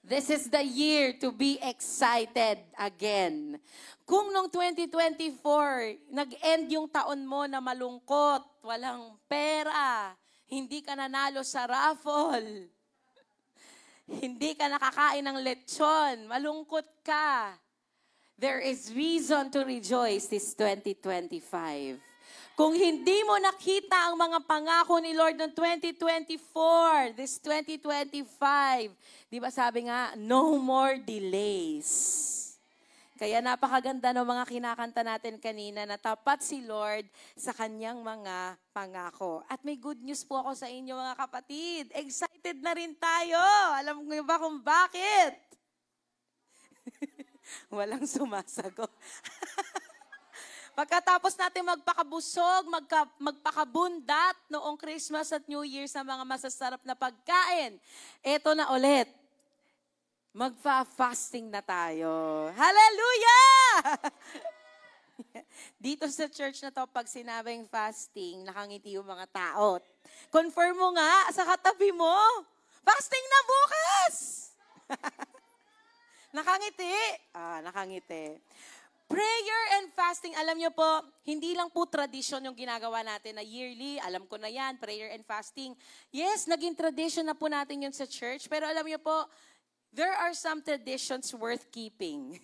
This is the year to be excited again. Kung noong 2024, nag-end yung taon mo na malungkot, walang pera, hindi ka nanalo sa raffle, hindi ka nakakain ng lechon, malungkot ka, there is reason to rejoice this 2025. Kung hindi mo nakita ang mga pangako ni Lord noong 2024, this 2025, di ba sabi nga, no more delays. Kaya napakaganda ng mga kinakanta natin kanina na tapat si Lord sa kanyang mga pangako. At may good news po ako sa inyo mga kapatid. Excited na rin tayo. Alam niyo ba kung bakit? Walang sumasagot. Pagkatapos natin magpakabusog, magpakabundat noong Christmas at New Year sa mga masasarap na pagkain, eto na ulit. Magfa-fasting na tayo. Hallelujah! Dito sa church na to, pag sinabing fasting, nakangiti yung mga tao. Confirm mo nga sa katabi mo. Fasting na bukas! Nakangiti? Nakangiti. Prayer and fasting, alam nyo po, hindi lang po tradition yung ginagawa natin na yearly. Alam ko na yan, prayer and fasting. Yes, naging tradition na po natin yun sa church. Pero alam nyo po, there are some traditions worth keeping.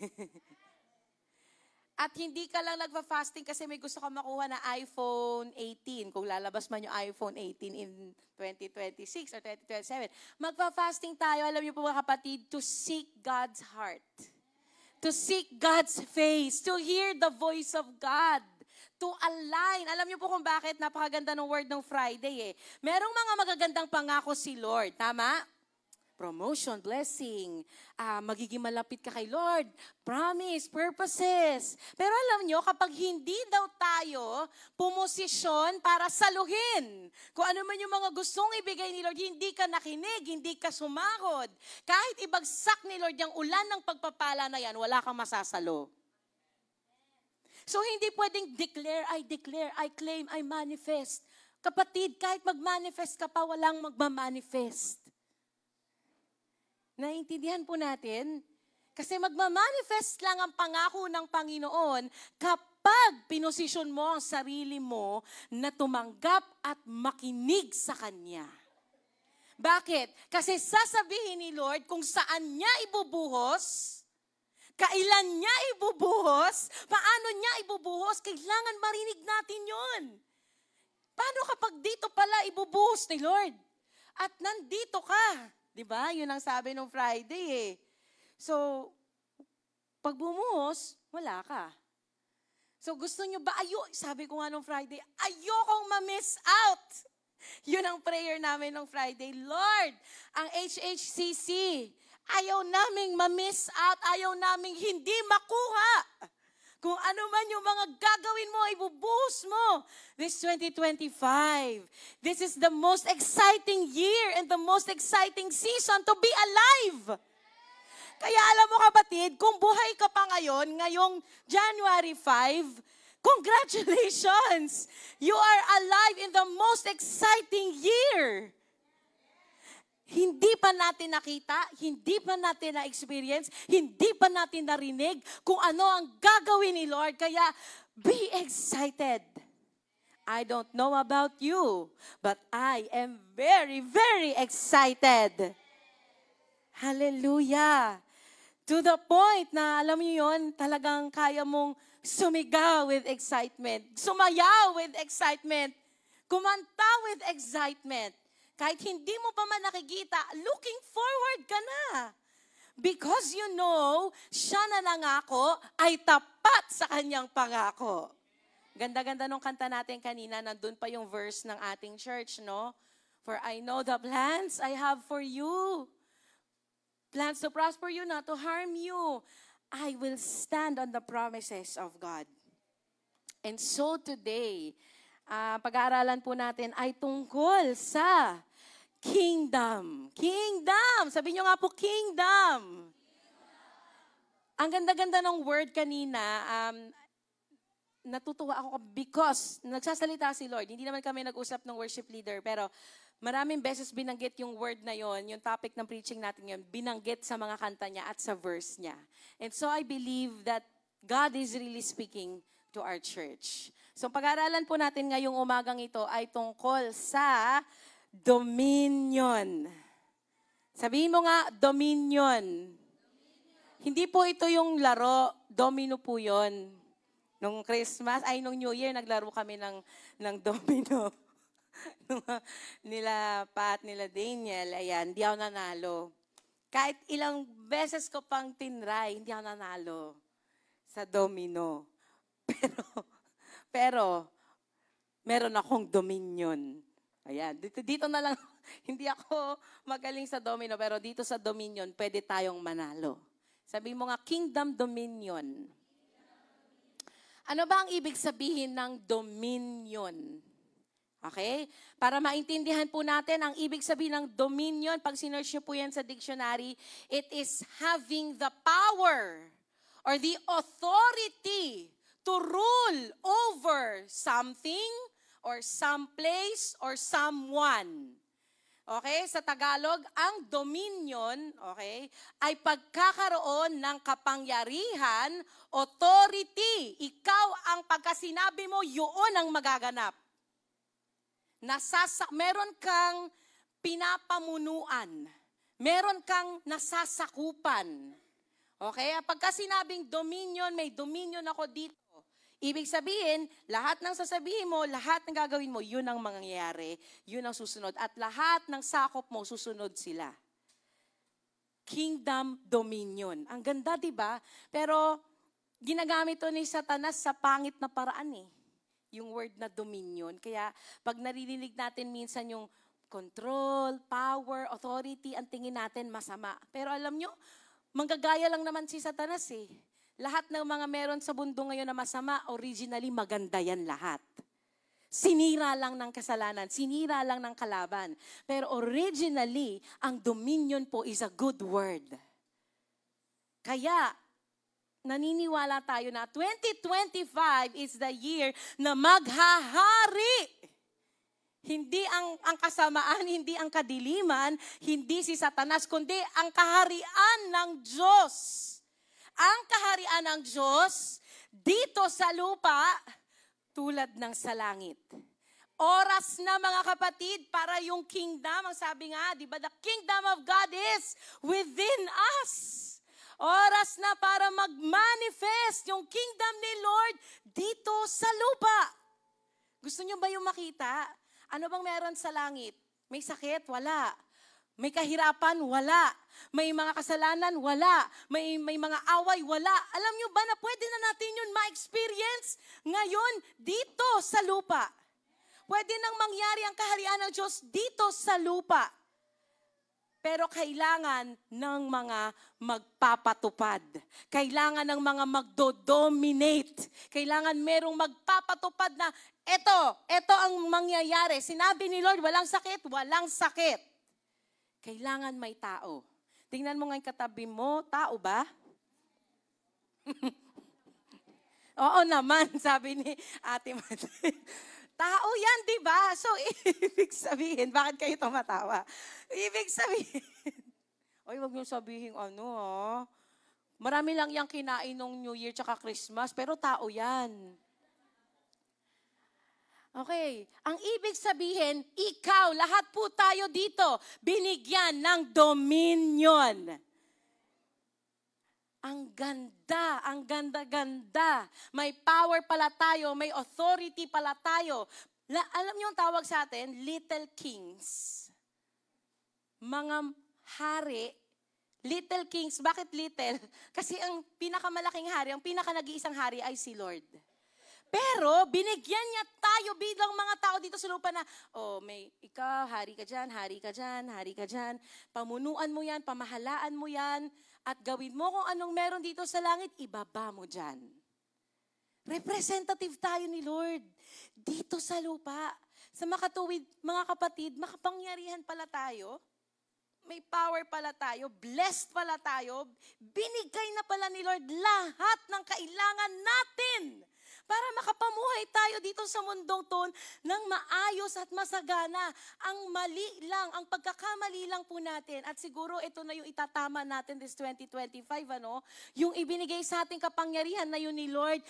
At hindi ka lang nagpa-fasting kasi may gusto ka makuha na iPhone 18. Kung lalabas man yung iPhone 18 in 2026 or 2027. Magpa-fasting tayo, alam nyo po mga kapatid, to seek God's heart. To seek God's face, to hear the voice of God, to align. Alam niyo po kung bakit napakaganda ng word ng Friday eh. Merong mga magagandang pangako si Lord, tama? Promotion, blessing, magiging malapit ka kay Lord, promise, purposes. Pero alam nyo, kapag hindi daw tayo pumosisyon para saluhin, kung ano man yung mga gustong ibigay ni Lord, hindi ka nakinig, hindi ka sumahod. Kahit ibagsak ni Lord yung ulan ng pagpapala na yan, wala kang masasalo. So hindi pwedeng declare, I claim, I manifest. Kapatid, kahit mag-manifest ka pa, walang magmamanifest. Naiintindihan po natin? Kasi magmamanifest lang ang pangako ng Panginoon kapag pinosisyon mo ang sarili mo na tumanggap at makinig sa Kanya. Bakit? Kasi sasabihin ni Lord kung saan niya ibubuhos, kailan niya ibubuhos, paano niya ibubuhos, kailangan marinig natin yon. Paano kapag dito pala ibubuhos ni Lord? At nandito ka. Diba? Yun ang sabi nung Friday eh. So, pag bumuhos, wala ka. So, gusto nyo ba, sabi ko nga nung Friday, ayokong ma-miss out. Yun ang prayer namin nung Friday. Lord, ang HHCC, ayaw naming ma-miss out, ayaw naming hindi makuha. Kung ano man yung mga gagawin mo, ibubuhos mo. This 2025, this is the most exciting year and the most exciting season to be alive. Kaya alam mo kapatid, kung buhay ka pa ngayong January 5, congratulations! You are alive in the most exciting year. Hindi pa natin nakita, hindi pa natin na-experience, hindi pa natin narinig kung ano ang gagawin ni Lord. Kaya, be excited. I don't know about you, but I am very, very excited. Hallelujah. To the point na, alam niyo yun, talagang kaya mong sumigaw with excitement, sumayaw with excitement, kumanta with excitement. Kahit hindi mo pa man nakikita, looking forward ka na. Because you know, siya na nangako ay tapat sa kanyang pangako. Ganda-ganda nung kanta natin kanina, nandun pa yung verse ng ating church, no? For I know the plans I have for you. Plans to prosper you, not to harm you. I will stand on the promises of God. And so today, pag-aaralan po natin ay tungkol sa kingdom. Kingdom! Sabi nyo nga po, kingdom. Ang ganda-ganda ng word kanina, natutuwa ako because nagsasalita si Lord. Hindi naman kami nag-usap ng worship leader, pero Maraming beses binanggit yung word na yon, yung topic ng preaching natin yun, binanggit sa mga kanta niya at sa verse niya. And so I believe that God is really speaking to our church. So pag-aaralan po natin ngayong umagang ito ay tungkol sa dominion. Sabihin mo nga, dominion. Hindi po ito yung laro, domino po yon. Nung Christmas, nung New Year, naglaro kami ng domino. Nila Pat, nila Daniel, ayan, hindi ako nanalo. Kahit ilang beses ko pang tinry, hindi ako nanalo sa domino. Pero meron akong dominion. Ayan, dito na lang, hindi ako magaling sa domino, pero dito sa dominion, pwede tayong manalo. Sabi mo nga, kingdom dominion. Ano ba ang ibig sabihin ng dominion? Okay? Para maintindihan po natin, ang ibig sabihin ng dominion, pag sinearch nyo po yan sa dictionary, it is having the power or the authority to rule over something or some place or someone. Okay? Sa Tagalog, ang dominion, okay, ay pagkakaroon ng kapangyarihan, authority. Ikaw ang pagkasinabi mo, yun ang magaganap. Meron kang pinapamunuan. Meron kang nasasakupan. Okay? Pagka sinabing dominion, may dominion ako dito. Ibig sabihin, lahat ng sasabihin mo, lahat ng gagawin mo, yun ang mangyayari, yun ang susunod. At lahat ng sakop mo, susunod sila. Kingdom dominion. Ang ganda, di ba? Pero ginagamit to ni Satanas sa pangit na paraan eh. Yung word na dominion. Kaya pag naririnig natin minsan yung control, power, authority, ang tingin natin masama. Pero alam nyo, manggagaya lang naman si Satanas eh. Lahat ng mga meron sa mundo ngayon na masama, originally maganda yan lahat. Sinira lang ng kasalanan, sinira lang ng kalaban. Pero originally, ang dominion po is a good word. Kaya, naniniwala tayo na 2025 is the year na maghahari. Hindi ang kasamaan, hindi ang kadiliman, hindi si Satanas, kundi ang kaharian ng Diyos. Ang kaharian ng Diyos dito sa lupa tulad ng sa langit. Oras na mga kapatid para yung kingdom, ang sabi nga, di ba, the kingdom of God is within us. Oras na para mag-manifest yung kingdom ni Lord dito sa lupa. Gusto nyo ba yung makita? Ano bang meron sa langit? May sakit? Wala. May kahirapan? Wala. May mga kasalanan? Wala. May mga away? Wala. Alam nyo ba na pwede na natin yun ma-experience ngayon dito sa lupa? Pwede nang mangyari ang kaharian ng Diyos dito sa lupa. Pero kailangan ng mga magpapatupad. Kailangan ng mga magdodominate. Kailangan merong magpapatupad na ito ang mangyayari. Sinabi ni Lord, walang sakit, walang sakit. Kailangan may tao. Tingnan mo ngayon katabi mo, tao ba? Oo naman, sabi ni Ate Mate. Tao yan, di ba? So, ibig sabihin, bakit kayo tumatawa? Ibig sabihin, oy, wag niyo sabihin marami lang yung kinain ng New Year tsaka Christmas, pero tao yan. Okay, ang ibig sabihin, ikaw, lahat po tayo dito, binigyan ng dominion. Ang ganda-ganda. May power pala tayo, may authority pala tayo. Alam niyo ang tawag sa atin? Little kings. Mga hari. Little kings. Bakit little? Kasi ang pinakamalaking hari, ang pinaka-nag-iisang hari ay si Lord. Pero binigyan niya tayo bilang mga tao dito sa lupa na, may ikaw, hari ka dyan, hari ka dyan, hari ka dyan. Pamunuan mo yan, pamahalaan mo yan, at gawin mo kung anong meron dito sa langit, ibaba mo dyan. Representative tayo ni Lord dito sa lupa. Sa makatuwid, mga kapatid, makapangyarihan pala tayo. May power pala tayo, blessed pala tayo, binigay na pala ni Lord lahat ng kailangan natin para makapamuhay tayo dito sa mundong to ng maayos at masagana. Ang mali lang, ang pagkakamali lang po natin, at siguro ito na yung itatama natin this 2025, yung ibinigay sa ating kapangyarihan na yun ni Lord,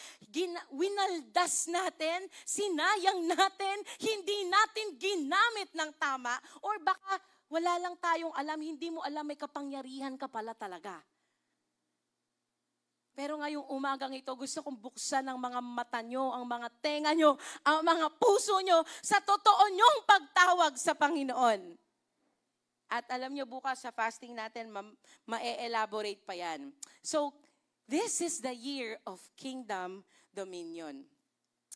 winaldas natin, sinayang natin, hindi natin ginamit ng tama, or baka wala lang tayong alam, hindi mo alam may kapangyarihan ka pala talaga. Pero ngayong umagang ito, gusto kong buksan ang mga mata nyo, ang mga tenga nyo, ang mga puso nyo sa totoo nyong pagtawag sa Panginoon. At alam nyo, bukas sa fasting natin, ma-elaborate pa yan. So, this is the year of kingdom dominion.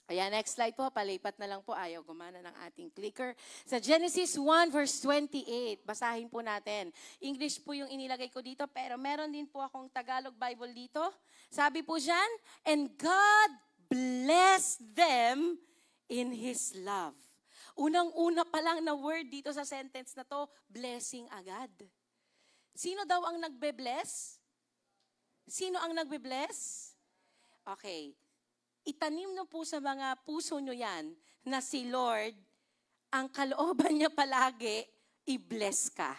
Ayan, next slide po. Palipat na lang po. Ayaw gumana ng ating clicker. Sa Genesis 1 verse 28, basahin po natin. English po yung inilagay ko dito, pero meron din po akong Tagalog Bible dito. Sabi po dyan, and God blessed them in His love. Unang-una pa lang na word dito sa sentence na to, blessing agad. Sino daw ang nagbe-bless? Sino ang nagbe-bless? Okay. Itanim na po sa mga puso nyo yan na si Lord, ang kalooban niya palagi, i-bless ka.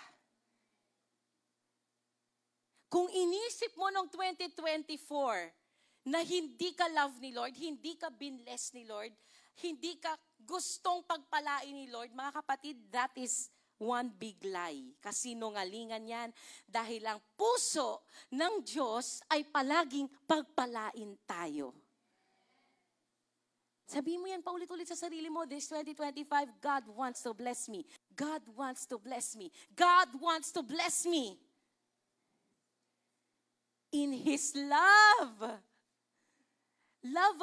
Kung inisip mo noong 2024 na hindi ka love ni Lord, hindi ka binless ni Lord, hindi ka gustong pagpalain ni Lord, mga kapatid, that is one big lie. Kasinungalingan yan dahil ang puso ng Diyos ay palaging pagpalain tayo. Sabihin mo yan paulit-ulit sa sarili mo, this 2025, God wants to bless me. God wants to bless me. God wants to bless me. In His love. Love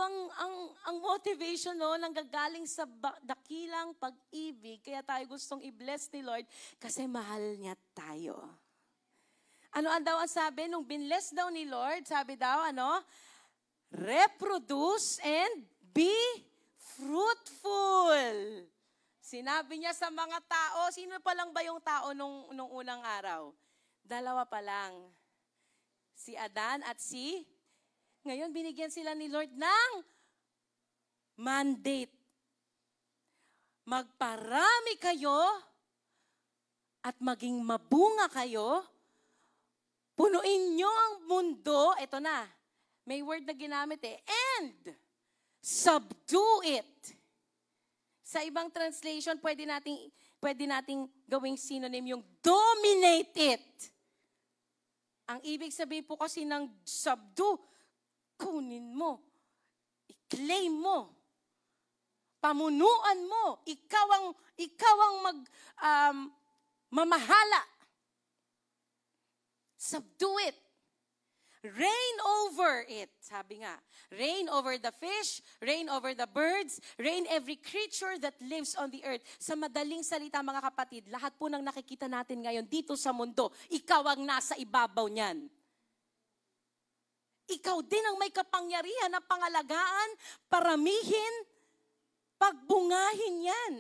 ang motivation, nanggagaling sa dakilang pag-ibig. Kaya tayo gustong i-bless ni Lord kasi mahal niya tayo. Ano daw ang sabi? Nung binless daw ni Lord, sabi daw, reproduce and be fruitful. Sinabi niya sa mga tao, sino pa lang ba yung tao nung unang araw? Dalawa pa lang. Si Adan at ngayon binigyan sila ni Lord ng mandate. Magparami kayo at maging mabunga kayo. Punuin nyo ang mundo. Ito na, may word na ginamit and subdue it. Sa ibang translation, pwede nating gawing synonym yung dominate it. Ang ibig sabihin po kasi ng subdue, kunin mo, i-claim mo, pamunuan mo, ikaw ang mamahala. Subdue it. Reign over it, sabi nga. Reign over the fish, reign over the birds, reign every creature that lives on the earth. Sa madaling salita, mga kapatid, lahat po ng nakikita natin ngayon dito sa mundo, ikaw ang nasa ibabaw niyan. Ikaw din ang may kapangyarihan na pangalagaan, paramihin, pagbungahin yan.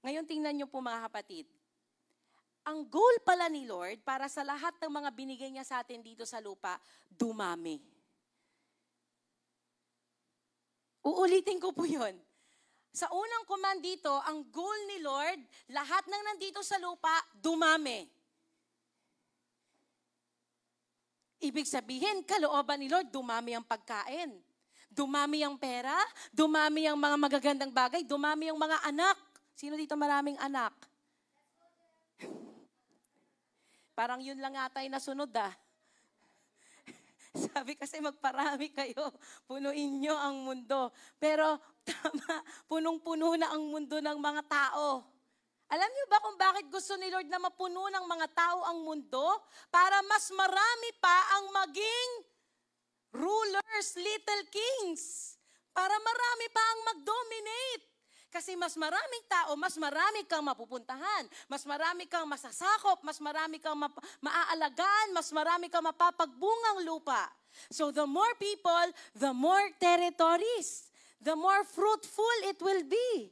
Ngayon tingnan niyo po mga kapatid. Ang goal pala ni Lord, para sa lahat ng mga binigay niya sa atin dito sa lupa, dumami. Uulitin ko po yun. Sa unang command dito, ang goal ni Lord, lahat ng nandito sa lupa, dumami. Ibig sabihin, kalooban ni Lord, dumami ang pagkain. Dumami ang pera, dumami ang mga magagandang bagay, dumami ang mga anak. Sino dito maraming anak? Parang yun lang ata yung nasunod Sabi kasi magparami kayo, punuin nyo ang mundo. Pero tama, punong-puno na ang mundo ng mga tao. Alam niyo ba kung bakit gusto ni Lord na mapuno ng mga tao ang mundo? Para mas marami pa ang maging rulers, little kings. Para marami pa ang mag-dominate. Kasi mas maraming tao, mas marami kang mapupuntahan, mas marami kang masasakop, mas marami kang maaalagaan, mas marami kang mapapagbungang lupa. So the more people, the more territories, the more fruitful it will be.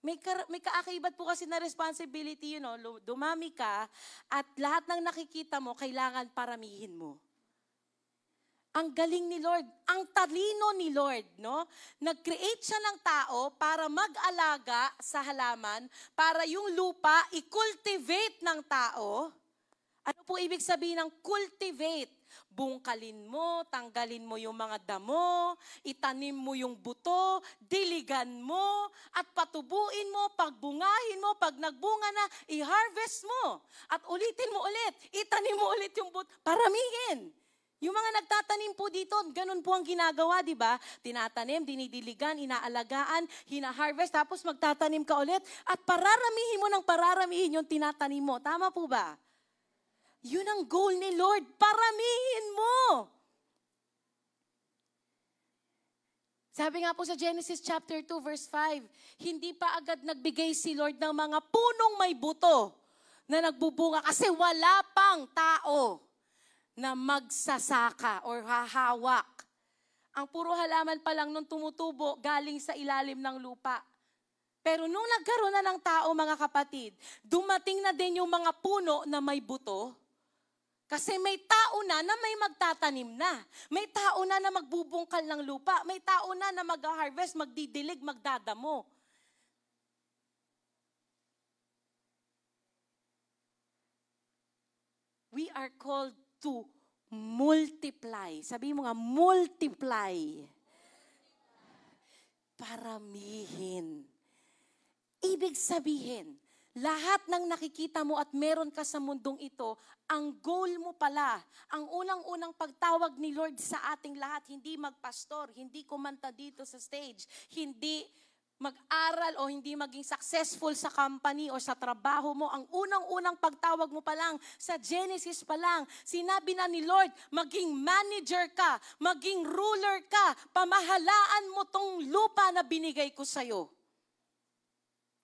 May kaakibat po kasi na responsibility, dumami ka at lahat ng nakikita mo, kailangan paramihin mo. Ang galing ni Lord, ang talino ni Lord, no? Nag-create siya ng tao para mag-alaga sa halaman, para yung lupa i-cultivate ng tao. Ano po ibig sabihin ng cultivate? Bungkalin mo, tanggalin mo yung mga damo, itanim mo yung buto, diligan mo, at patubuin mo, pagbungahin mo, pag nagbunga na, i-harvest mo. At ulitin mo ulit, itanim mo ulit yung buto, paramihin. Yung mga nagtatanim po dito, ganun po ang ginagawa, di ba? Tinatanim, dinidiligan, inaalagaan, hina-harvest, tapos magtatanim ka ulit, at pararamihin mo ng pararamihin yung tinatanim mo. Tama po ba? Yun ang goal ni Lord, paramihin mo. Sabi nga po sa Genesis chapter 2 verse 5, hindi pa agad nagbigay si Lord ng mga punong may buto na nagbubunga kasi wala pang tao na magsasaka or hahawak. Ang puro halaman pa lang nung tumutubo galing sa ilalim ng lupa. Pero nung nagkaroon na ng tao, mga kapatid, dumating na din yung mga puno na may buto. Kasi may tao na may magtatanim na. May tao na magbubungkal ng lupa. May tao na mag-harvest, magdidilig, magdadamo. We are called to multiply. Sabi mo nga, multiply. Paramihin. Ibig sabihin, lahat ng nakikita mo at meron ka sa mundong ito, ang goal mo pala, ang unang-unang pagtawag ni Lord sa ating lahat, hindi magpastor, hindi kumanta dito sa stage, hindi mag-aral o hindi maging successful sa company o sa trabaho mo. Ang unang-unang pagtawag mo pa lang, sa Genesis pa lang, sinabi na ni Lord, maging manager ka, maging ruler ka, pamahalaan mo tong lupa na binigay ko sa'yo.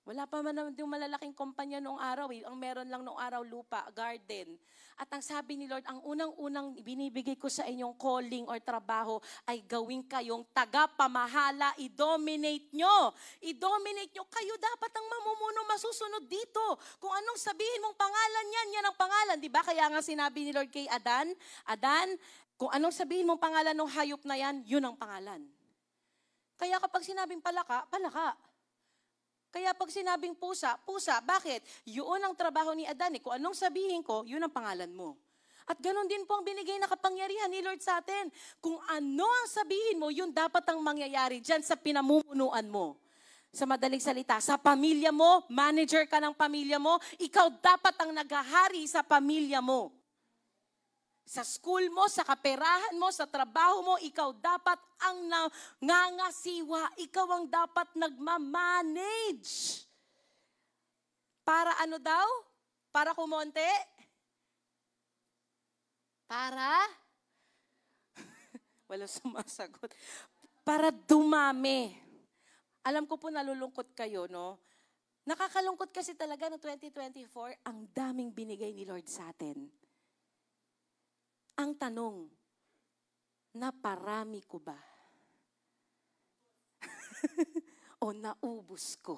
Wala pa man naman yung malalaking kumpanya noong araw. Ang meron lang noong araw, lupa, garden. At ang sabi ni Lord, ang unang-unang binibigay ko sa inyong calling or trabaho ay gawin kayong tagapamahala. I-dominate nyo. I-dominate nyo. Kayo dapat ang mamumuno, masusunod dito. Kung anong sabihin mong pangalan yan, yan ang pangalan. Diba? Kaya nga sinabi ni Lord kay Adan, Adan, kung anong sabihin mong pangalan ng hayop na yan, yun ang pangalan. Kaya kapag sinabing palaka, palaka. Kaya pag sinabing pusa, pusa. Bakit? Yun ang trabaho ni Adan. Kung anong sabihin ko, yun ang pangalan mo. At ganun din po ang binigay na kapangyarihan ni Lord sa atin. Kung ano ang sabihin mo, yun dapat ang mangyayari dyan sa pinamumunuan mo. Sa madaling salita, sa pamilya mo, manager ka ng pamilya mo, ikaw dapat ang naghahari sa pamilya mo. Sa school mo, sa kaperahan mo, sa trabaho mo, ikaw dapat ang nangangasiwa. Ikaw ang dapat nagmamanage. Para ano daw? Para kumonte? Para? Wala sumasagot. Para dumami. Alam ko po nalulungkot kayo, no? Nakakalungkot kasi talaga no 2024, ang daming binigay ni Lord sa atin. Ang tanong, naparami ko ba? O naubos ko?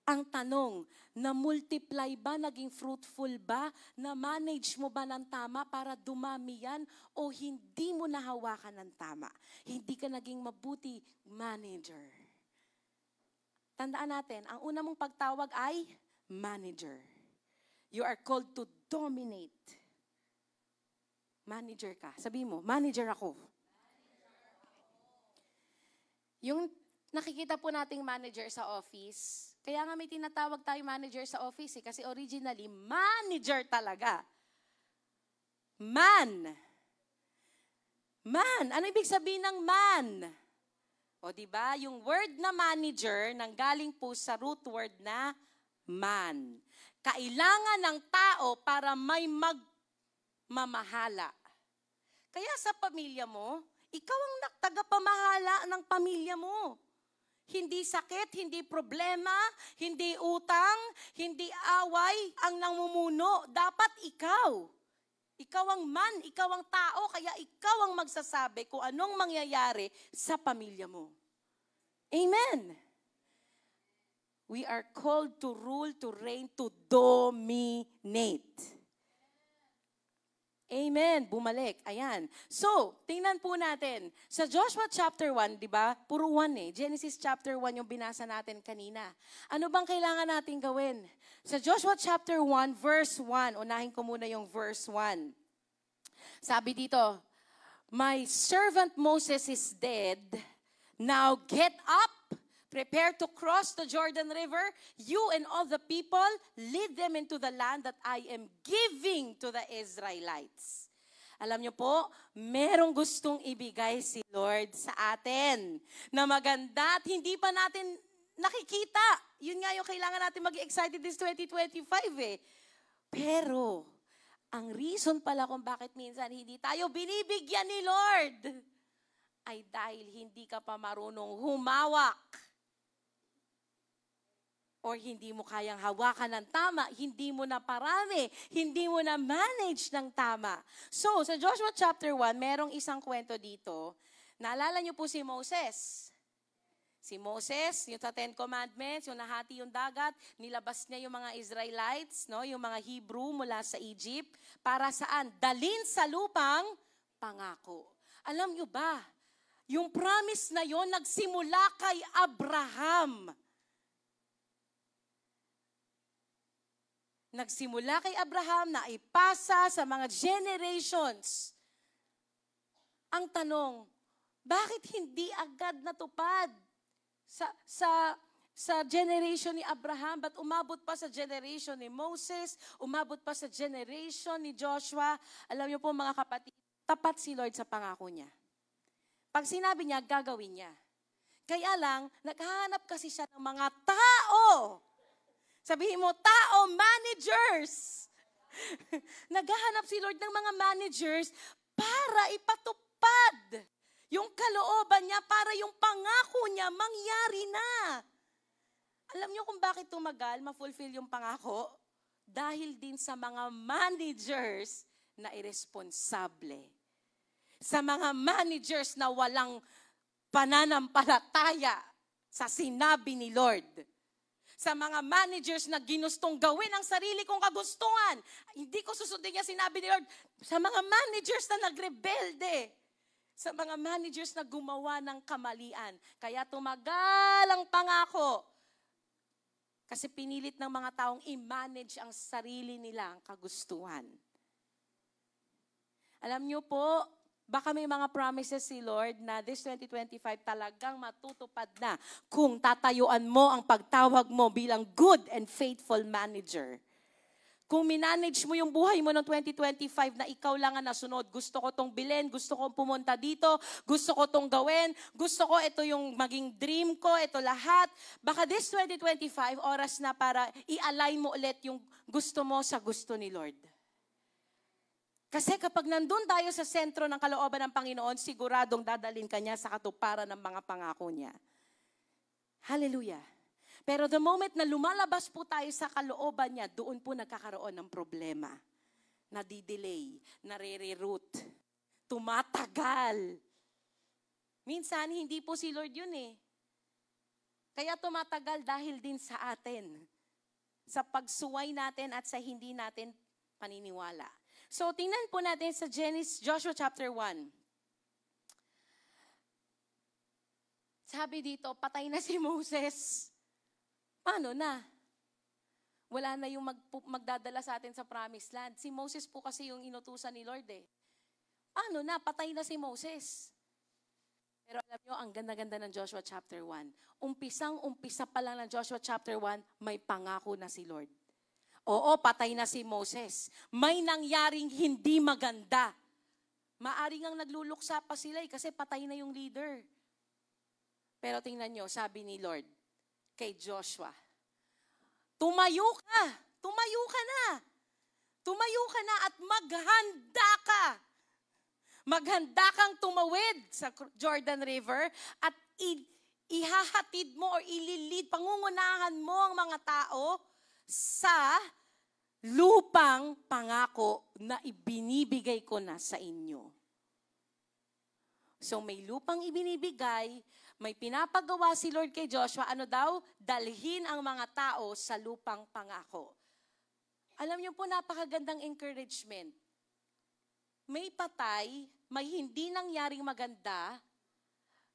Ang tanong, na-multiply ba, naging fruitful ba, na-manage mo ba ng tama para dumami yan, o hindi mo nahawakan ng tama? Hindi ka naging mabuti manager. Tandaan natin, ang una mong pagtawag ay manager. You are called to dominate. Manager ka. Sabi mo, manager ako. Yung nakikita po nating manager sa office, kaya nga may tinatawag tayo manager sa office kasi originally, manager talaga. Man. Man. Ano ibig sabihin ng man? O diba, yung word na manager nanggaling po sa root word na man. Kailangan ng tao para may mamahala. Kaya sa pamilya mo, ikaw ang tagapamahala ng pamilya mo. Hindi sakit, hindi problema, hindi utang, hindi away ang namumuno. Dapat ikaw. Ikaw ang man, ikaw ang tao, kaya ikaw ang magsasabi kung anong mangyayari sa pamilya mo. Amen. We are called to rule, to reign, to dominate. Amen. Bumalik. Ayan. So, tingnan po natin. Sa Joshua chapter 1, di ba? Puro 1 eh. Genesis chapter 1 yung binasa natin kanina. Ano bang kailangan natin gawin? Sa Joshua chapter 1, verse 1. Unahin ko muna yung verse 1. Sabi dito, my servant Moses is dead. Now get up. Prepare to cross the Jordan River, you and all the people, lead them into the land that I am giving to the Israelites. Alam niyo po, merong gustong ibigay si Lord sa atin na maganda at hindi pa natin nakikita. Yun nga yung kailangan natin mag-excited this 2025 eh. Pero, ang reason pala kung bakit minsan hindi tayo binibigyan ni Lord ay dahil hindi ka pa marunong humawak. Or hindi mo kayang hawakan ng tama, hindi mo na parami, hindi mo na manage ng tama. So, sa Joshua chapter 1, merong isang kwento dito. Naalala niyo po si Moses. Si Moses, yung sa Ten Commandments, yung nahati yung dagat, nilabas niya yung mga Israelites, no, yung mga Hebrew mula sa Egypt, para saan? Dalin sa lupang pangako. Alam niyo ba, yung promise na yon nagsimula kay Abraham. Nagsimula kay Abraham na ipasa sa mga generations. Ang tanong, bakit hindi agad natupad sa generation ni Abraham? Ba't umabot pa sa generation ni Moses? Umabot pa sa generation ni Joshua? Alam niyo po mga kapatid, tapat si Lord sa pangako niya. Pag sinabi niya, gagawin niya. Kaya lang, naghahanap kasi siya ng mga tao. Sabihin mo, tao, managers. Naghahanap si Lord ng mga managers para ipatupad yung kalooban niya, para yung pangako niya mangyari na. Alam niyo kung bakit tumagal, ma-fulfill yung pangako? Dahil din sa mga managers na irresponsable. Sa mga managers na walang pananampalataya sa sinabi ni Lord. Sa mga managers na ginustong gawin ang sarili kong kagustuhan. Hindi ko susundin niya sinabi ni Lord. Sa mga managers na nagrebelde. Sa mga managers na gumawa ng kamalian. Kaya tumagal ang pangako. Kasi pinilit ng mga taong i-manage ang sarili nilang kagustuhan. Alam niyo po, baka may mga promises si Lord na this 2025 talagang matutupad na kung tatayuan mo ang pagtawag mo bilang good and faithful manager. Kung minanage mo yung buhay mo ng 2025 na ikaw lang ang nasunod, gusto ko tong bilhin, gusto ko pumunta dito, gusto ko tong gawin, gusto ko ito yung maging dream ko, ito lahat. Baka this 2025, oras na para i-align mo ulit yung gusto mo sa gusto ni Lord. Kasi kapag nandun tayo sa sentro ng kalooban ng Panginoon, siguradong dadalhin ka niya sa katuparan ng mga pangako niya. Hallelujah. Pero the moment na lumalabas po tayo sa kalooban niya, doon po nagkakaroon ng problema. Nadidelay, nare-reroute, tumatagal. Minsan, hindi po si Lord yun eh. Kaya tumatagal dahil din sa atin. Sa pagsuway natin at sa hindi natin paniniwala. So, tingnan po natin sa Joshua chapter 1. Sabi dito, patay na si Moses. Paano na? Wala na yung magdadala sa atin sa promised land. Si Moses po kasi yung inutusan ni Lord eh. Paano na? Patay na si Moses. Pero alam nyo, ang ganda-ganda ng Joshua chapter 1. Umpisang-umpisa pa lang ng Joshua chapter 1, may pangako na si Lord. Oo, patay na si Moses. May nangyaring hindi maganda. Maaring ang nagluluksa pa sila kasi patay na yung leader. Pero tingnan nyo, sabi ni Lord kay Joshua, tumayo ka na. Tumayo ka na at maghanda ka. Maghanda kang tumawid sa Jordan River at ihahatid mo o ililid, pangungunahan mo ang mga tao sa lupang pangako na ibinibigay ko na sa inyo. So may lupang ibinibigay, may pinapagawa si Lord kay Joshua, ano daw? Dalhin ang mga tao sa lupang pangako. Alam niyo po, napakagandang encouragement. may patay, may hindi nangyaring maganda,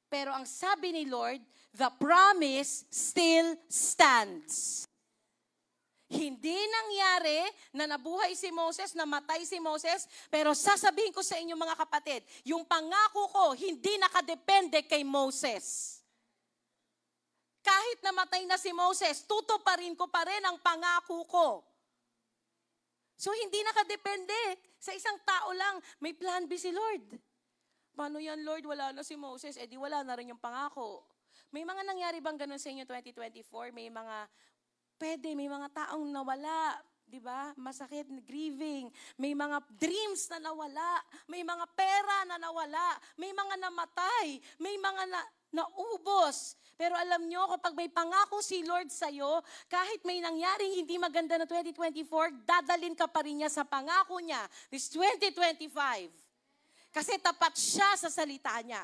pero ang sabi ni Lord, the promise still stands. Hindi nangyari na nabuhay si Moses, namatay si Moses, pero sasabihin ko sa inyo mga kapatid, yung pangako ko hindi nakadepende kay Moses. Kahit namatay na si Moses, tutuparin ko pa rin ang pangako ko. So hindi nakadepende sa isang tao lang, may plan B si Lord. Paano yan Lord, wala na si Moses, di wala na rin yung pangako. May mga nangyari bang ganun sa inyo 2024? May mga taong nawala, di ba? Masakit, grieving. May mga dreams na nawala. May mga pera na nawala. May mga namatay. May mga naubos. Pero alam nyo, kapag may pangako si Lord sa'yo, kahit may nangyaring hindi maganda na 2024, dadalin ka pa rin niya sa pangako niya. This 2025. Kasi tapat siya sa salita niya.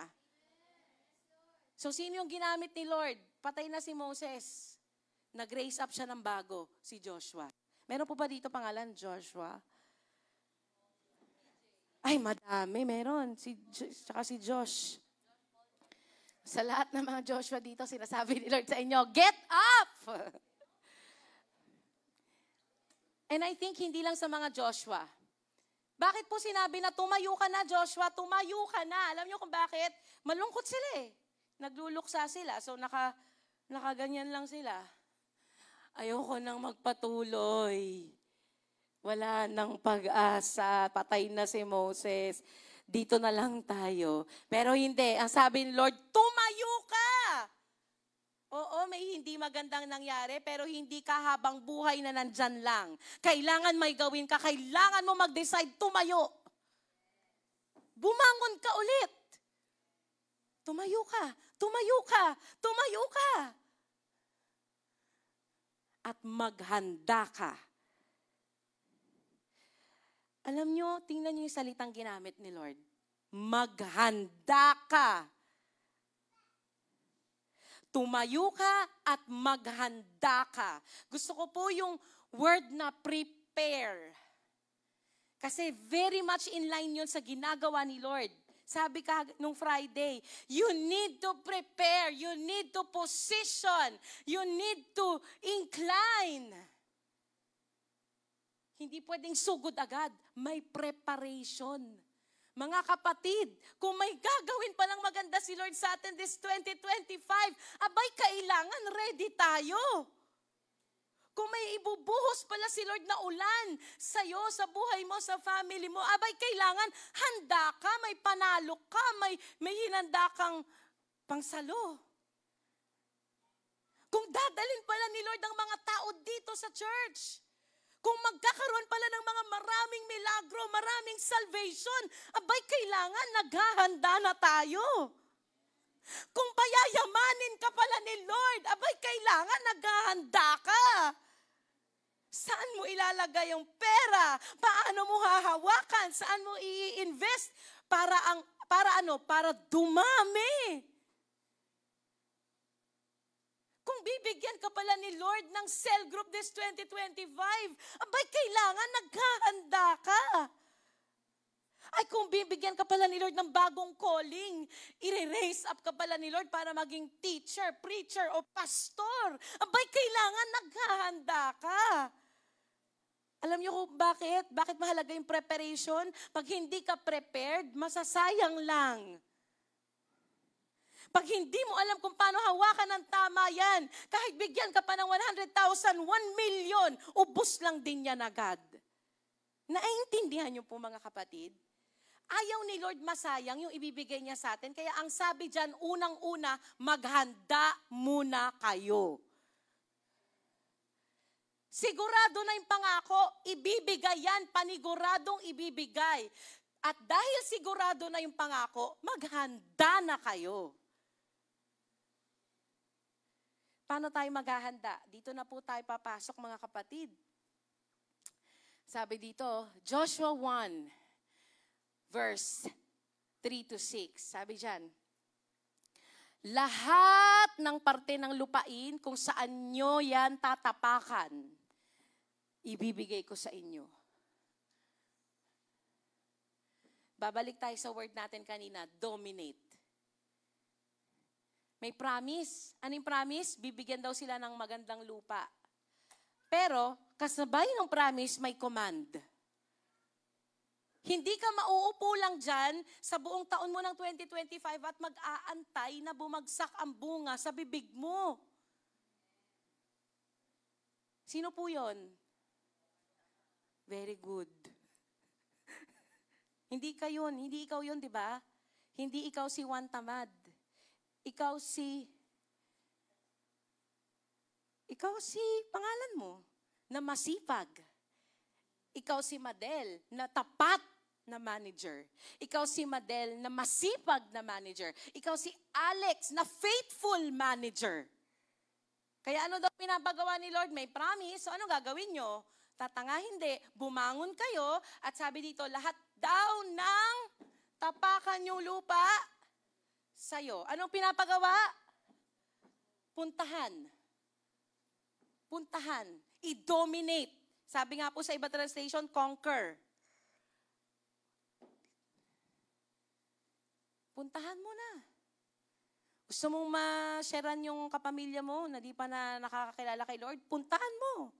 So, sino yung ginamit ni Lord? Patay na si Moses. Nag-raise up siya ng bago, si Joshua. Meron po ba dito pangalan, Joshua? Ay, madami, meron. Tsaka si Josh. Sa lahat ng mga Joshua dito, sinasabi ni Lord sa inyo, get up! And I think hindi lang sa mga Joshua. Bakit po sinabi na tumayo ka na, Joshua? Tumayo ka na. Alam niyo kung bakit? Malungkot sila eh. Nagluluksa sila. So nakaganyan lang sila. Ayoko nang magpatuloy. Wala nang pag-asa. Patay na si Moses. Dito na lang tayo. Pero hindi. Ang sabi ni Lord, tumayo ka! Oo, may hindi magandang nangyari, pero hindi ka habang buhay na nandyan lang. Kailangan may gawin ka. Kailangan mo mag-decide, tumayo. Bumangon ka ulit. Tumayo ka. Tumayo ka. Tumayo ka. At maghanda ka. Alam nyo, tingnan nyo yung salitang ginamit ni Lord. Maghanda ka. Tumayo ka at maghanda ka. Gusto ko po yung word na prepare. Kasi very much in line yun sa ginagawa ni Lord. Sabi ka nung Friday, you need to prepare, you need to position, you need to incline. Hindi pwedeng sugod agad, may preparation. Mga kapatid, kung may gagawin pa lang maganda si Lord sa atin this 2025, abay kailangan ready tayo. Kung may ibubuhos pala si Lord na ulan sa'yo, sa buhay mo, sa family mo, abay kailangan handa ka, may panalo ka, may hinanda kang pangsalo. Kung dadalhin pala ni Lord ang mga tao dito sa church, kung magkakaroon pala ng mga maraming milagro, maraming salvation, abay kailangan naghahanda na tayo. Kung payayamanin ka pala ni Lord, abay kailangan naghahanda ka. Saan mo ilalagay yung pera? Paano mo hahawakan? Saan mo i-invest para dumami? Kung bibigyan ka pala ni Lord ng cell group this 2025, abay kailangan naghahanda ka. Ay, kung bibigyan ka pala ni Lord ng bagong calling, i-raise up ka pala ni Lord para maging teacher, preacher, o pastor. Abay, kailangan naghahanda ka. Alam niyo kung bakit? Bakit mahalaga yung preparation? Pag hindi ka prepared, masasayang lang. Pag hindi mo alam kung paano hawakan ng tama yan, kahit bigyan ka pa ng 100,000, 1 million, ubos lang din yan agad. Naiintindihan niyo po mga kapatid? Ayaw ni Lord masayang yung ibibigay niya sa atin. Kaya ang sabi dyan, unang-una, maghanda muna kayo. Sigurado na yung pangako, ibibigay yan, paniguradong ibibigay. At dahil sigurado na yung pangako, maghanda na kayo. Paano tayo maghahanda? Dito na po tayo papasok mga kapatid. Sabi dito, Joshua 1, verse 3-6. Sabi dyan, lahat ng parte ng lupain kung saan nyo yan tatapakan, ibibigay ko sa inyo. Babalik tayo sa word natin kanina, dominate. May promise. Anong promise? Bibigyan daw sila ng magandang lupa. Pero, kasabay ng promise, may command. Hindi ka mauupo lang dyan sa buong taon mo ng 2025 at mag-aantay na bumagsak ang bunga sa bibig mo. Sino po yun? Very good. Hindi ka yun. Hindi ikaw yun, di ba? Hindi ikaw si Juan Tamad. Ikaw si pangalan mo, na masipag. Ikaw si Madel, na tapat na manager. Ikaw si Madel, na masipag na manager. Ikaw si Alex, na faithful manager. Kaya ano daw pinapagawa ni Lord? May promise. So ano gagawin nyo? Tatanga hindi. Bumangon kayo at sabi dito, lahat daw ng tapakan yung lupa sa'yo. Anong pinapagawa? Puntahan. Puntahan. I-dominate. Sabi nga po sa iba translation, conquer. Puntahan mo na. Gusto mong ma-sharean yung kapamilya mo na di pa na nakakakilala kay Lord? Puntahan mo.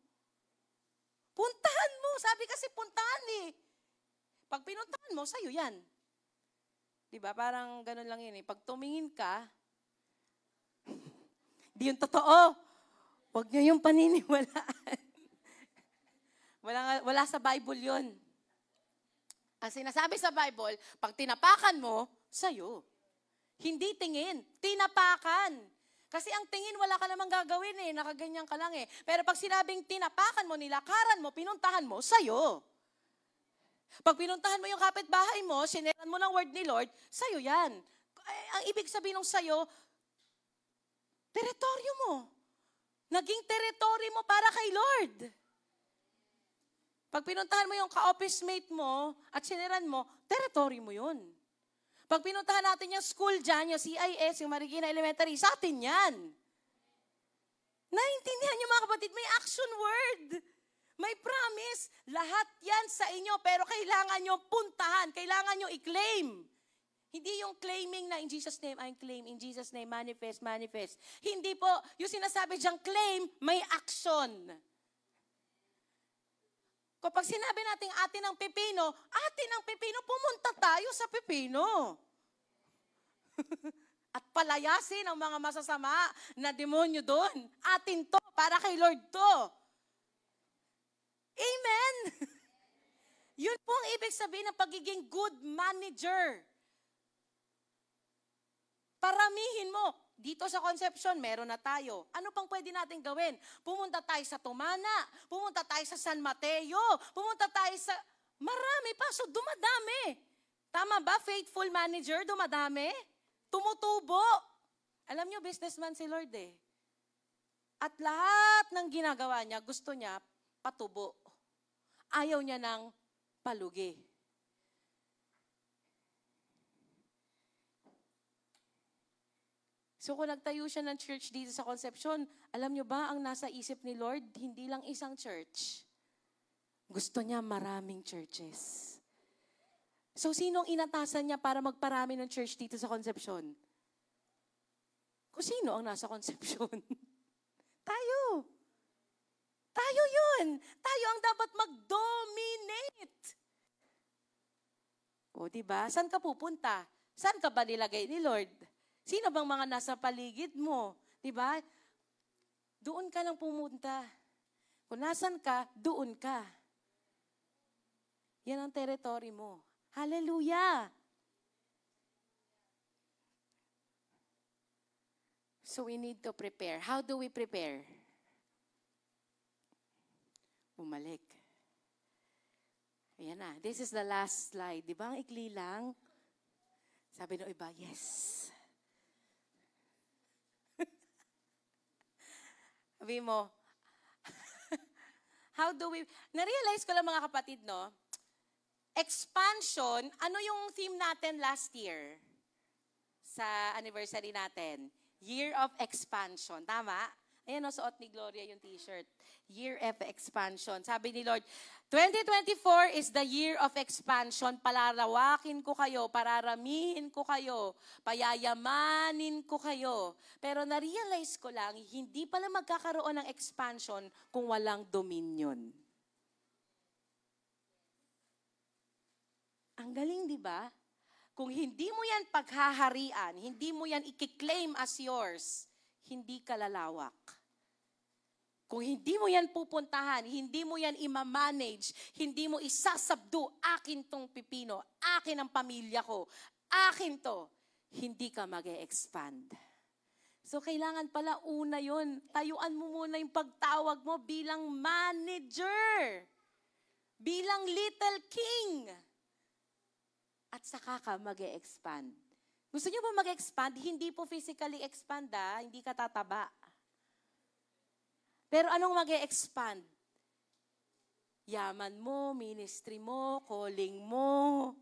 Puntahan mo. Sabi kasi puntahan eh. Pag pinuntahan mo, sa'yo yan. Diba? Parang ganun lang yun eh. Pag tumingin ka, di yung totoo. Huwag nyo yung paniniwalaan. Wala sa Bible yun. Ang sinasabi sa Bible, pag tinapakan mo, sa'yo. Hindi tingin, tinapakan. Kasi ang tingin, wala ka namang gagawin eh. Nakaganyan ka lang eh. Pero pag sinabing tinapakan mo, nilakaran mo, pinuntahan mo, sa'yo. Pag pinuntahan mo yung kapitbahay mo, sineran mo ng word ni Lord, sa'yo yan. Ang ibig sabihin ng sa'yo, teritoryo mo. Naging teritoryo mo para kay Lord. Pag pinuntahan mo yung ka-office mate mo at sineran mo, teritoryo mo yun. Pag pinuntahan natin yung school dyan, yung CIS, yung Marikina Elementary, sa atin yan. Naintindihan niyo mga kapatid, may action word. May promise, lahat yan sa inyo, pero kailangan nyo puntahan, kailangan nyo i-claim. Hindi yung claiming na in Jesus' name, I claim, in Jesus' name, manifest, manifest. Hindi po, yung sinasabi diyang claim, may action. Kapag sinabi natin atin ang pipino, pumunta tayo sa pipino. At palayasin ang mga masasama na demonyo doon. Atin to, para kay Lord to. Amen! Yun po ang ibig sabihin ng pagiging good manager. Paramihin mo. Dito sa Concepcion, meron na tayo. Ano pang pwede natin gawin? Pumunta tayo sa Tumana, pumunta tayo sa San Mateo, pumunta tayo sa... Marami pa, so dumadami. Tama ba? Faithful manager, dumadami. Tumutubo. Alam nyo, businessman si Lord eh. At lahat ng ginagawa niya, gusto niya patubo. Ayaw niya ng palugi. So kung nagtayo siya ng church dito sa Concepcion, alam nyo ba ang nasa isip ni Lord? Hindi lang isang church. Gusto niya maraming churches. So sinong inatasan niya para magparami ng church dito sa Concepcion? Kung sino ang nasa Concepcion? Tayo. Tayo yun. Tayo ang dapat mag-dominate. O, diba? Saan ka pupunta? Saan ka ba nilagay ni Lord? Sino bang mga nasa paligid mo? Diba? Doon ka lang pumunta. Kung nasan ka, doon ka. Yan ang territory mo. Hallelujah! So we need to prepare. How do we prepare? Bumalik. Ayan na. This is the last slide. Di ba ang ikli lang? Sabi ng iba, yes. Sabi mo, how do we... Na-realize ko lang mga kapatid, no? Expansion, ano yung theme natin last year? Sa anniversary natin? Year of Expansion. Tama? Ayan o, suot ni Gloria yung t-shirt. Year of Expansion. Sabi ni Lord, 2024 is the year of expansion. Palalawakin ko kayo, pararamihin ko kayo, payayamanin ko kayo. Pero na-realize ko lang, hindi pala magkakaroon ng expansion kung walang dominion. Ang galing, di ba? Kung hindi mo yan paghaharian, hindi mo yan i-claim as yours, hindi ka lalawak. Kung hindi mo yan pupuntahan, hindi mo yan ima-manage, hindi mo isasabdo, akin tong pipino, akin ang pamilya ko, akin to, hindi ka mag-e-expand. So, kailangan pala una yon. Tayuan mo muna yung pagtawag mo bilang manager, bilang little king. At saka ka mag-e-expand. Gusto niyo ba mag-expand? Hindi po physically expand, hindi ka tataba. Pero anong mag-e-expand? Yaman mo, ministry mo, calling mo,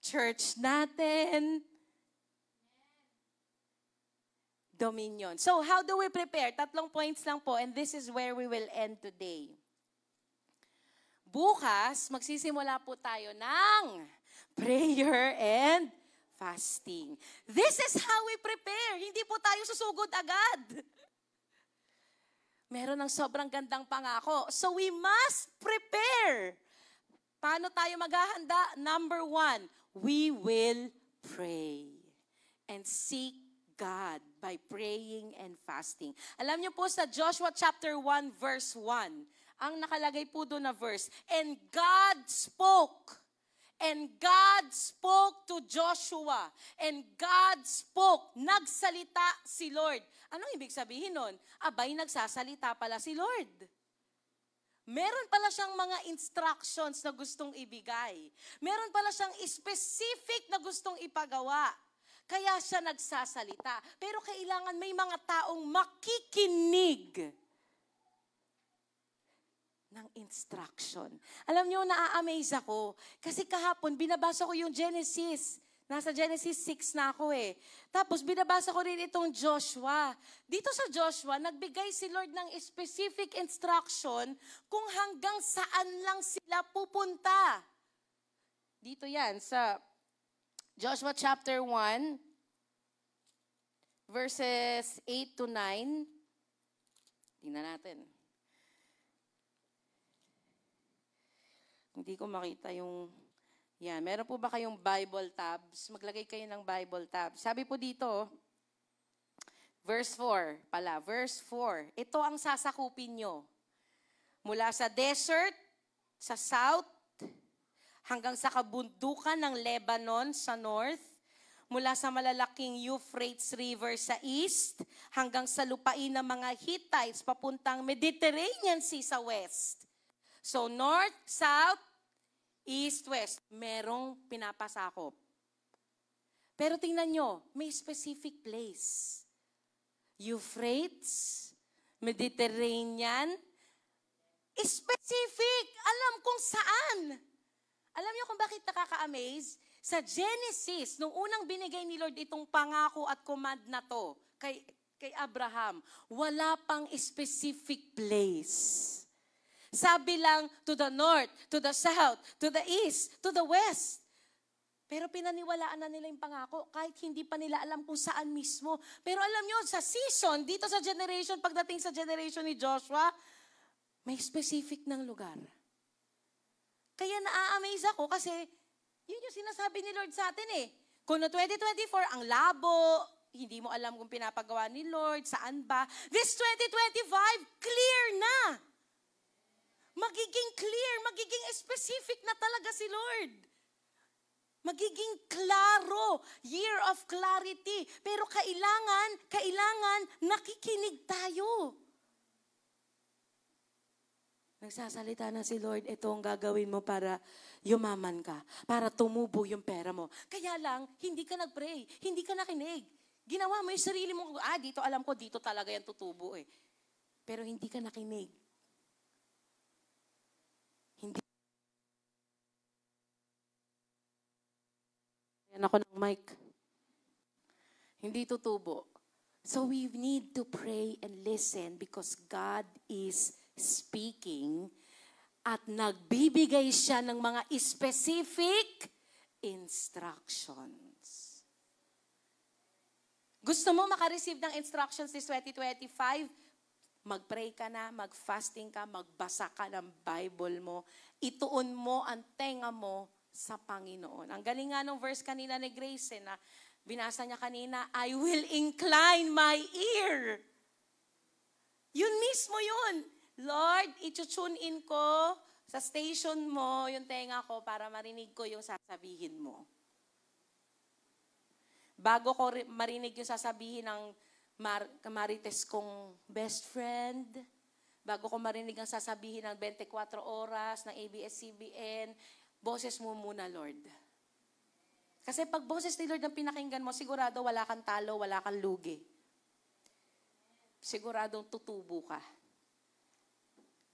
church natin. Dominion. So, how do we prepare? 3 points lang po, and this is where we will end today. Bukas, magsisimula po tayo ng prayer and fasting. This is how we prepare. Hindi po tayo susugod agad. Meron ng sobrang gandang pangako. So we must prepare. Paano tayo maghahanda? Number 1, we will pray and seek God by praying and fasting. Alam niyo po sa Joshua chapter 1 verse 1, ang nakalagay po doon na verse, and God spoke. And God spoke to Joshua. And God spoke. Nagsalita si Lord. Anong ibig sabihin nun? Abay, nagsasalita pala si Lord. Meron pala siyang mga instructions na gustong ibigay. Meron pala siyang specific na gustong ipagawa. Kaya siya nagsasalita. Pero kailangan may mga taong makikinig ng instruction. Alam niyo, naa-amaze ako. Kasi kahapon, binabasa ko yung Genesis. Nasa Genesis 6 na ako eh. Tapos, binabasa ko rin itong Joshua. Dito sa Joshua, nagbigay si Lord ng specific instruction kung hanggang saan lang sila pupunta. Dito yan, sa Joshua chapter 1, verses 8 to 9. Tingnan natin. Hindi ko makita yung, yan. Meron po ba kayong Bible tabs? Maglagay kayo ng Bible tabs. Sabi po dito, verse 4 pala, verse 4. Ito ang sasakupin nyo. Mula sa desert, sa south, hanggang sa kabundukan ng Lebanon sa north, mula sa malalaking Euphrates River sa east, hanggang sa lupain ng mga Hittites papuntang Mediterranean Sea sa west. So, north, south, east, west, merong pinapasakop. Pero tingnan nyo, may specific place. Euphrates, Mediterranean, specific. Alam kung saan. Alam nyo kung bakit nakaka-amaze? Sa Genesis, nung unang binigay ni Lord itong pangako at command na to, kay Abraham, wala pang specific place. Sabi lang, to the north, to the south, to the east, to the west. Pero pinaniwalaan na nila yung pangako, kahit hindi pa nila alam kung saan mismo. Pero alam nyo, sa season, dito sa generation, pagdating sa generation ni Joshua, may specific ng lugar. Kaya naa-amaze ako kasi, yun yung sinasabi ni Lord sa atin eh. Kung no 2024, ang labo, hindi mo alam kung pinapagawa ni Lord, saan ba. This 2025, clear na. Magiging clear, magiging specific na talaga si Lord. Magiging klaro, year of clarity. Pero kailangan nakikinig tayo. Nagsasalita na si Lord, ito ang gagawin mo para yumaman ka, para tumubo yung pera mo. Kaya lang, hindi ka nag-pray, hindi ka nakinig. Ginawa mo yung sarili mo, dito alam ko, dito talaga yan tutubo eh. Pero hindi ka nakinig. Yan ako ng mic. Hindi tutubo. So we need to pray and listen because God is speaking at nagbibigay siya ng mga specific instructions. Gusto mo makareceive ng instructions this 2025? Mag-pray ka na, mag-fasting ka, magbasa ka ng Bible mo. Ituon mo ang tenga mo sa Panginoon. Ang galing nga ng verse kanina ni Grace na binasa niya kanina, I will incline my ear. Yun mismo yun. Lord, i-tune in ko sa station mo yung tenga ko para marinig ko yung sasabihin mo. Bago ko marinig yung sasabihin ng Marites kong best friend, bago ko marinig ang sasabihin ng 24 oras, ng ABS-CBN, boses mo muna, Lord. Kasi pag boses ni Lord ang pinakinggan mo, sigurado wala kang talo, wala kang lugi. Siguradong tutubo ka.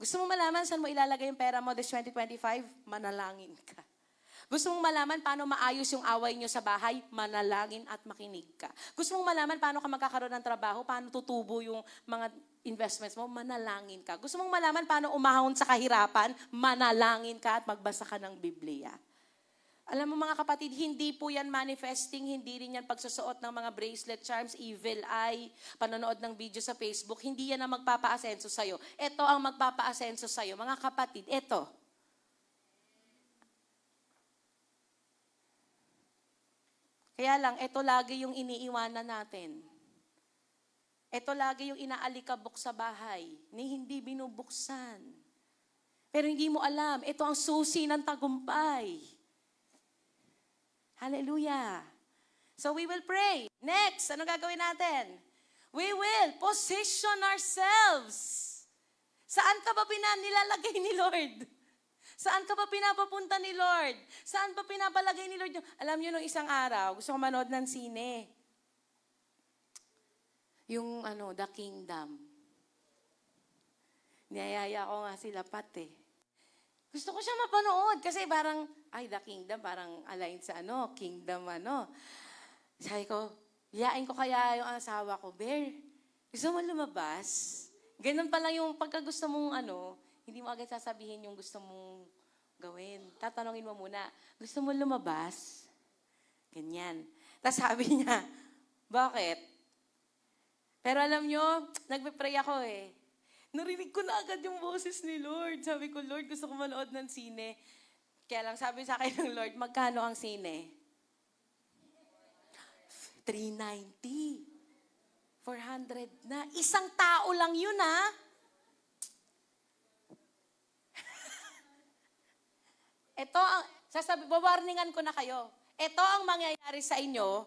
Gusto mo malaman saan mo ilalagay yung pera mo this 2025? Manalangin ka. Gusto mong malaman paano maayos yung away nyo sa bahay? Manalangin at makinig ka. Gusto mong malaman paano ka magkakaroon ng trabaho? Paano tutubo yung mga investments mo? Manalangin ka. Gusto mong malaman paano umahon sa kahirapan? Manalangin ka at magbasa ka ng Biblia. Alam mo mga kapatid, hindi po yan manifesting, hindi rin yan pagsusuot ng mga bracelet charms, evil eye, panonood ng video sa Facebook, hindi yan ang magpapa-asenso sa'yo. Ito ang magpapa-asenso sa'yo. Mga kapatid, ito. Kaya lang, ito lagi yung iniiwanan natin. Ito lagi yung inaalikabok sa bahay, ni hindi binubuksan. Pero hindi mo alam, ito ang susi ng tagumpay. Hallelujah. So we will pray. Next, ano gagawin natin? We will position ourselves. Saan ka ba nilalagay ni Lord? Saan ka ba pinapapunta ni Lord? Saan ba pinapalagay ni Lord? Alam niyo, nung isang araw, gusto ko manood ng sine. Yung The Kingdom. Niyayaya ko nga sila pati. Gusto ko siya mapanood kasi parang, The Kingdom, parang aligned sa Kingdom Sabi ko, yain ko kaya yung asawa ko, Bear, gusto mo lumabas? Ganun pa lang yung pagka gusto mong hindi mo agad sasabihin yung gusto mong gawin. Tatanungin mo muna, gusto mo lumabas? Ganyan. Tapos sabi niya, bakit? Pero alam nyo, nagpe-pray ako Narinig ko na agad yung boses ni Lord. Sabi ko, Lord, gusto ko manood ng sine. Kaya lang sabi sa akin ng Lord, magkano ang sine? $390. 400 na. Isang tao lang yun, Ito ang, bawarningan ko na kayo. Ito ang mangyayari sa inyo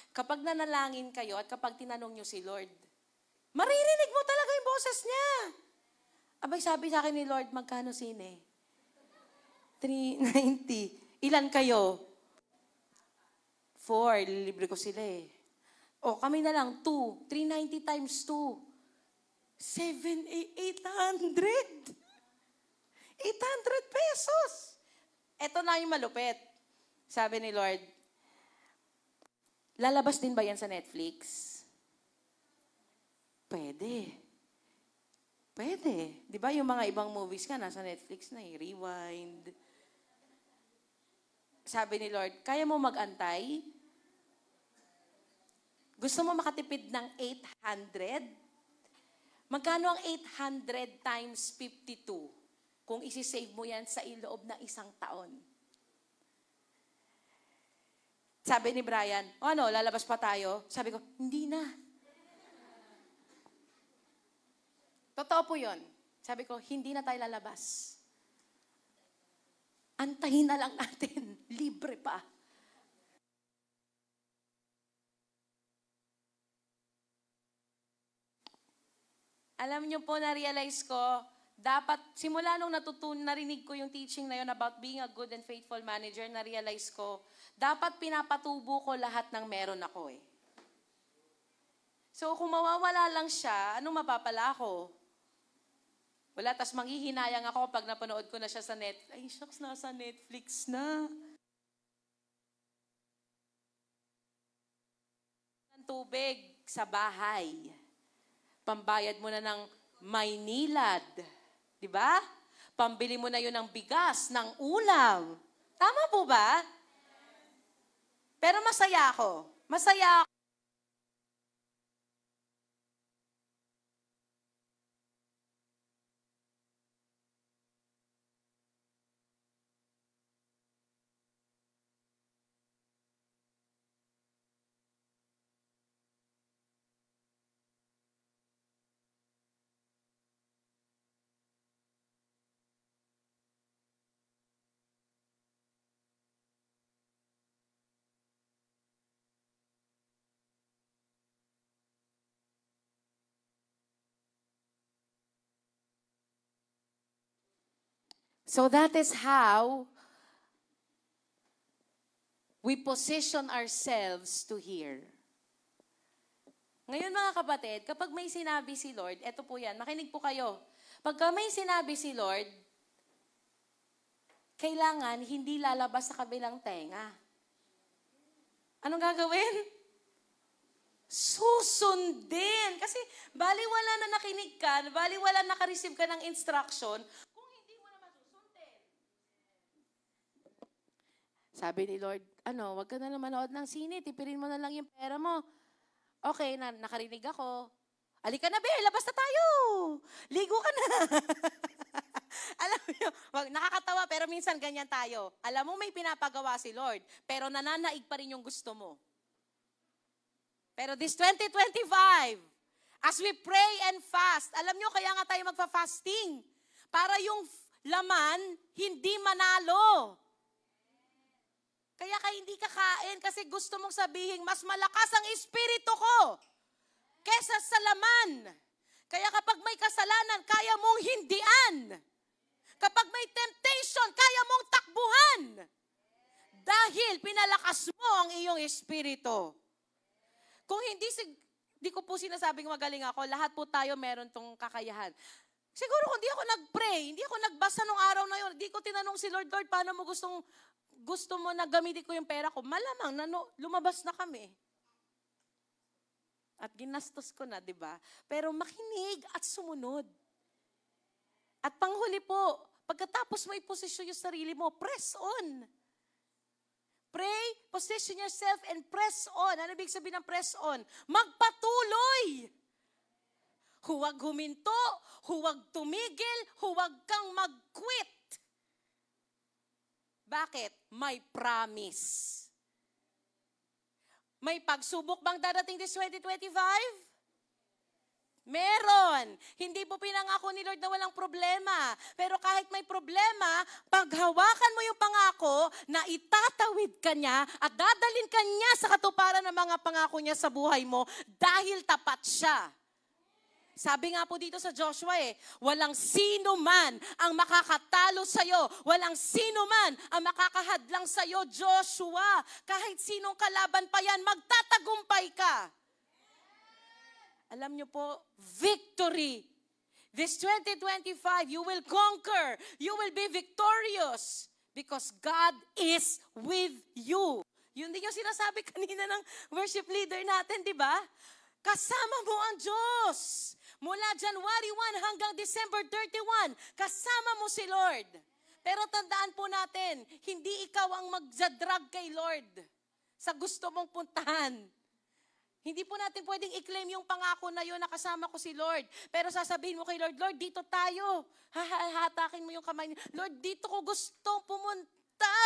kapag nanalangin kayo at kapag tinanong nyo si Lord. Maririnig mo talaga yung boses niya. Abay, sabi sa akin ni Lord, magkano sine? $390. Ilan kayo? 4. Lilibre ko sila O, kami na lang, 2. 390 times 2. 800. 800 pesos. Ito na yung malupit. Sabi ni Lord, lalabas din ba yan sa Netflix? Pwede. Pwede. Di ba yung mga ibang movies ka, nasa Netflix na Rewind. Sabi ni Lord, kaya mo mag-antay? Gusto mo makatipid ng 800? Magkano ang 800 times 52? Kung isi-save mo yan sa iloob ng isang taon. Sabi ni Brian, lalabas pa tayo? Sabi ko, hindi na. Totoo po yun. Sabi ko, hindi na tayo lalabas. Antahin na lang natin. Libre pa. Alam niyo po, na-realize ko, dapat, simula nung narinig ko yung teaching na yun about being a good and faithful manager, na-realize ko, dapat pinapatubo ko lahat ng meron ako So, kung mawawala lang siya, anong mapapala ako? Wala, tas manghihinayang ako pag napanood ko na siya sa Netflix. Ay, shucks, nasa Netflix na. Ng tubig. sa bahay. Pambayad mo na ng Maynilad. Di ba? Pambili mo na yun ng bigas, ng ulam. Tama po ba? Pero masaya ako. Masaya ako. So that is how we position ourselves to hear. Ngayon mga kapatid, kapag may sinabi si Lord, eto po yan, makinig po kayo. Pagka may sinabi si Lord, kailangan hindi lalabas sa kabilang tenga. Anong gagawin? Susundin. Kasi baliwala na nakinig ka, baliwala na naka-receive ka ng instruction, sabi ni Lord, wag ka na lang manood ng sine, tipirin mo na lang yung pera mo. Okay, nakarinig ako. Alika na, be, labas na tayo. Ligo ka na. Alam mo, nakakatawa, pero minsan ganyan tayo. Alam mo, may pinapagawa si Lord, pero nananaig pa rin yung gusto mo. Pero this 2025, as we pray and fast, alam nyo, kaya nga tayo magfa-fasting. Para yung laman, hindi manalo. Kaya ka hindi kakain kasi gusto mong sabihin, mas malakas ang espiritu ko kesa sa laman. Kaya kapag may kasalanan, kaya mong hindian. Kapag may temptation, kaya mong takbuhan. Dahil pinalakas mo ang iyong espiritu. Kung hindi ko po sinasabing magaling ako, lahat po tayo meron tong kakayahan. Siguro kung di ako nag-pray, hindi ako nagbasa nung araw na yun, hindi ko tinanong si Lord, paano mo gusto mo na gamitin ko yung pera ko, malamang lumabas na kami. At ginastos ko na, di ba? Pero makinig at sumunod. At panghuli po, pagkatapos mo iposisyon yung sarili mo, press on. Pray, position yourself, and press on. Ano ibig sabihin ng press on? Magpatuloy. Huwag huminto, huwag tumigil, huwag kang mag-quit. Bakit? May promise. May pagsubok bang darating this 2025? Meron. Hindi po pinangako ni Lord na walang problema. Pero kahit may problema, paghawakan mo yung pangako na itatawid ka niya at dadalhin ka niya sa katuparan ng mga pangako niya sa buhay mo dahil tapat siya. Sabi nga po dito sa Joshua walang sino man ang makakatalo sa'yo. Walang sino man ang makakahadlang sa'yo, Joshua. Kahit sinong kalaban pa yan, magtatagumpay ka. Alam niyo po, victory. This 2025, you will conquer. You will be victorious because God is with you. Yun din yung sinasabi kanina ng worship leader natin, di ba? Kasama mo ang Diyos. Mula January 1 hanggang December 31, kasama mo si Lord. Pero tandaan po natin, hindi ikaw ang magzadrag kay Lord sa gusto mong puntahan. Hindi po natin pwedeng i-claim yung pangako na yun na kasama ko si Lord. Pero sasabihin mo kay Lord, Lord, dito tayo. Hahatakin mo yung kamay niyo. Lord, dito ko gustong pumunta.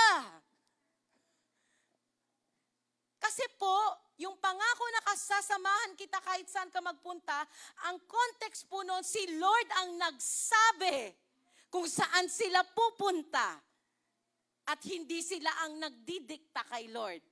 Kasi po, yung pangako na kasasamahan kita kahit saan ka magpunta, ang context po noon, si Lord ang nagsabi kung saan sila pupunta. At hindi sila ang nagdidikta kay Lord.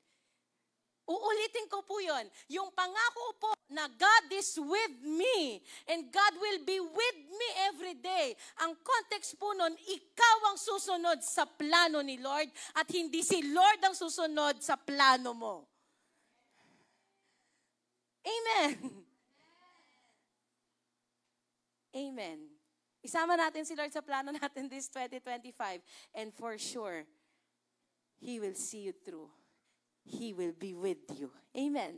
Uulitin ko po yun. Yung pangako po na God is with me and God will be with me every day. Ang context po nun, ikaw ang susunod sa plano ni Lord at hindi si Lord ang susunod sa plano mo. Amen. Amen. Isama natin si Lord sa plano natin this 2025 and for sure, He will see you through. He will be with you. Amen.